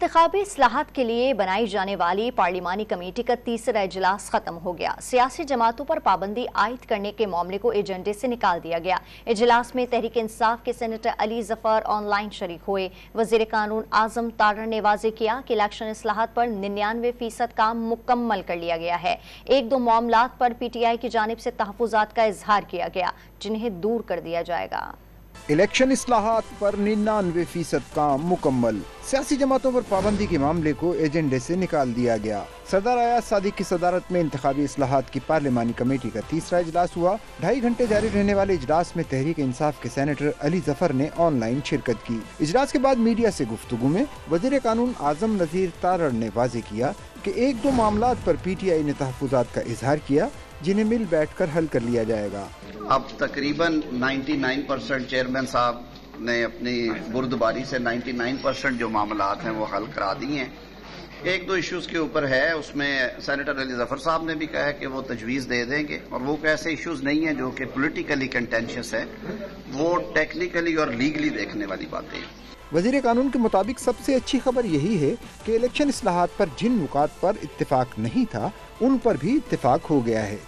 इंतखाबी इस्लाहात के लिए बनाई जाने वाली पार्लिमानी कमेटी का तीसरा इजलास खत्म हो गया। सियासी जमातों पर पाबंदी आयद करने के मामले को एजेंडे से निकाल दिया गया। इजलास में तहरीक इंसाफ के सेनेटर अली जफर ऑनलाइन शरीक हुए। वजीर कानून आजम तारड़ ने वाजे किया कि इलेक्शन इस्लाहात पर 99% काम मुकम्मल कर लिया गया है। एक दो मामलात पर PTI की जानिब से तहफुजात का इजहार किया गया, जिन्हें दूर कर दिया जाएगा। इलेक्शन इस्लाहात पर 99% काम मुकम्मल। सियासी जमातों पर पाबंदी के मामले को एजेंडे से निकाल दिया गया। सरदार अयाज सादिक की सदारत में इंतखाबी इस्लाहात की पार्लिमानी कमेटी का तीसरा इजलास हुआ। 2.5 घंटे जारी रहने वाले इजलास में तहरीक इंसाफ के सेनेटर अली जफर ने ऑनलाइन शिरकत की। इजलास के बाद मीडिया से गुफ्तगू में वजीर कानून आजम नज़ीर तारड़ ने वाजे किया कि एक दो मामलात पर PTI ने तहफुजात का इजहार किया, जिन्हें मिल बैठकर हल कर लिया जाएगा। अब तकरीबन 99% चेयरमैन साहब ने अपनी बुर्दबारी से 99% जो मामलात हैं वो हल करा दिए हैं। एक दो इश्यूज के ऊपर है, उसमें सेनेटर अली जफर साहब ने भी कहा है कि वो तजवीज़ दे देंगे, और वो ऐसे इश्यूज नहीं है जो कि पॉलिटिकली कंटेंशियस है, वो टेक्निकली और लीगली देखने वाली बातें हैं। वजीर कानून के मुताबिक सबसे अच्छी खबर यही है कि इलेक्शन इस्लाहात पर जिन नुकात पर इत्तेफाक नहीं था, उन पर भी इत्तेफाक हो गया है।